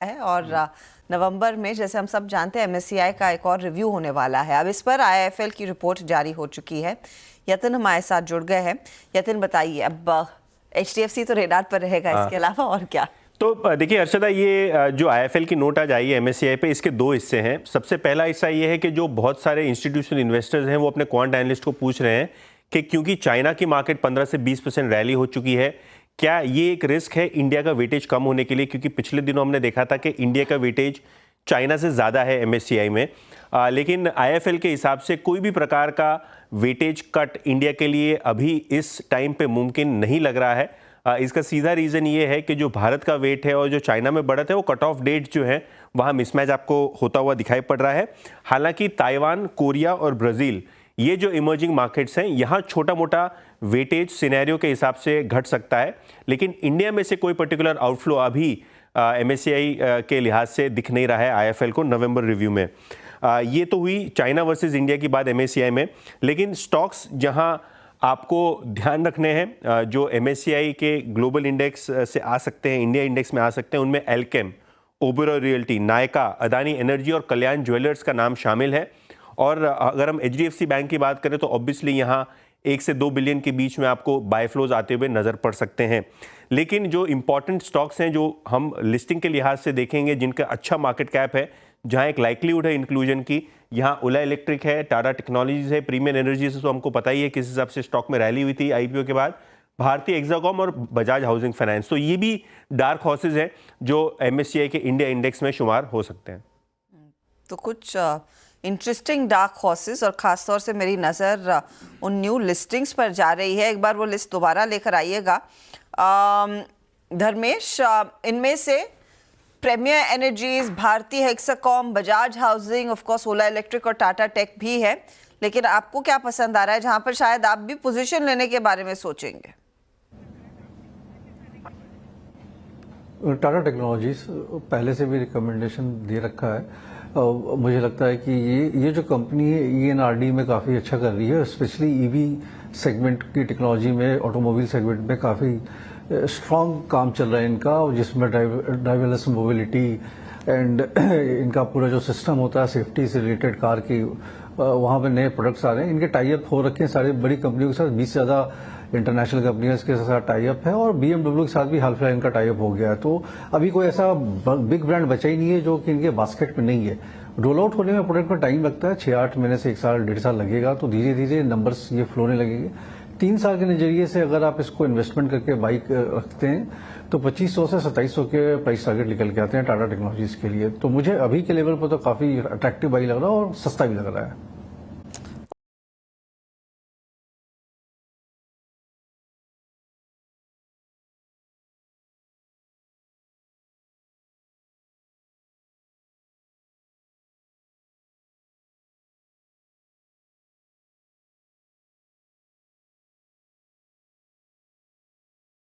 है और नवंबर में जैसे हम सब जानते हैं एमएससीआई का एक और रिव्यू होने वाला है। अब इस पर आईएफएल की रिपोर्ट जारी हो चुकी है। यतिन हमारे साथ जुड़ गए हैं। यतिन बताइए, अब एचडीएफसी तो रेडार पर रहेगा, इसके अलावा और क्या? तो देखिए अर्शदा, ये जो आईएफएल की नोट आज आई है एमएससीआई पे, इसके दो हिस्से हैं। सबसे पहला हिस्सा ये है कि जो बहुत सारे इंस्टीट्यूशनल इन्वेस्टर्स हैं वो अपने क्वांट एनालिस्ट को पूछ रहे हैं कि क्योंकि चाइना की मार्केट 15 से 20% रैली हो चुकी है, क्या ये एक रिस्क है इंडिया का वेटेज कम होने के लिए? क्योंकि पिछले दिनों हमने देखा था कि इंडिया का वेटेज चाइना से ज़्यादा है एमएससीआई में, लेकिन आईएफएल के हिसाब से कोई भी प्रकार का वेटेज कट इंडिया के लिए अभी इस टाइम पे मुमकिन नहीं लग रहा है। इसका सीधा रीज़न ये है कि जो भारत का वेट है और जो चाइना में बढ़त है, वो कट ऑफ डेट जो है वहाँ मिसमैच आपको होता हुआ दिखाई पड़ रहा है। हालांकि ताइवान, कोरिया और ब्राज़ील, ये जो इमर्जिंग मार्केट्स हैं, यहाँ छोटा मोटा वेटेज सिनेरियो के हिसाब से घट सकता है, लेकिन इंडिया में से कोई पर्टिकुलर आउटफ्लो अभी एमएससीआई के लिहाज से दिख नहीं रहा है आईएफएल को नवंबर रिव्यू में। ये तो हुई चाइना वर्सेस इंडिया की बात एमएससीआई में, लेकिन स्टॉक्स जहां आपको ध्यान रखने हैं जो एमएससीआई के ग्लोबल इंडेक्स से आ सकते हैं, इंडिया इंडेक्स में आ सकते हैं, उनमें एल्केम, ओबेरॉय रियल्टी, नायका, अदानी एनर्जी और कल्याण ज्वेलर्स का नाम शामिल है। और अगर हम एचडीएफसी बैंक की बात करें तो ऑब्वियसली यहाँ 1 से 2 बिलियन के बीच में आपको बाय फ्लोज आते हुए नज़र पड़ सकते हैं। लेकिन जो इंपॉर्टेंट स्टॉक्स हैं जो हम लिस्टिंग के लिहाज से देखेंगे, जिनका अच्छा मार्केट कैप है, जहां एक लाइक्लीहुड है इंक्लूजन की, यहाँ ओला इलेक्ट्रिक है, टाटा टेक्नोलॉजीज है, प्रीमियर एनर्जी से तो हमको पता ही है किस हिसाब से स्टॉक में रैली हुई थी आईपीओ के बाद, भारतीय एक्साकॉम और बजाज हाउसिंग फाइनेंस। तो ये भी डार्क हॉर्सेज हैं जो एमएससीआई के इंडिया इंडेक्स में शुमार हो सकते हैं। तो कुछ इंटरेस्टिंग डार्क हॉर्सेस, और ख़ासतौर से मेरी नज़र उन न्यू लिस्टिंग्स पर जा रही है। एक बार वो लिस्ट दोबारा लेकर आइएगा धर्मेश। इनमें से प्रीमियर एनर्जीज, भारतीय Hexacom, Bajaj housing, of course Ola electric और टाटा टेक भी है, लेकिन आपको क्या पसंद आ रहा है जहां पर शायद आप भी पोजीशन लेने के बारे में सोचेंगे? टाटा टेक्नोलॉजीज पहले से भी रिकमेंडेशन दे रखा है। मुझे लगता है कि ये जो कंपनी है ईएनआरडी में काफ़ी अच्छा कर रही है, स्पेशली ईवी सेगमेंट की टेक्नोलॉजी में, ऑटोमोबाइल सेगमेंट में काफ़ी स्ट्रॉन्ग काम चल रहा है इनका, जिसमें ड्राइवरलेस मोबिलिटी एंड इनका पूरा जो सिस्टम होता है सेफ्टी से रिलेटेड कार की, वहाँ पे नए प्रोडक्ट्स आ रहे हैं। इनके टाई अप हो रखे हैं सारी बड़ी कंपनियों के साथ, 20 से ज़्यादा इंटरनेशनल कंपनियों के साथ टाई अप है, और बीएमडब्ल्यू के साथ भी हाल फिलहाल इनका टाई अप हो गया है। तो अभी कोई ऐसा बिग ब्रांड बचा ही नहीं है जो कि इनके बास्केट में नहीं है। रोल आउट होने में प्रोडक्ट में टाइम लगता है, 6-8 महीने से 1 साल 1.5 साल लगेगा, तो धीरे धीरे नंबर्स ये फ्लो होने लगेंगे। 3 साल के नजरिए से अगर आप इसको इन्वेस्टमेंट करके बाइक रखते हैं तो 2500 से 2700 के प्राइस टारगेट निकल के आते हैं टाटा टेक्नोलॉजीज के लिए। तो मुझे अभी के लेवल पर तो काफी अट्रैक्टिव बाई लग रहा है और सस्ता भी लग रहा है।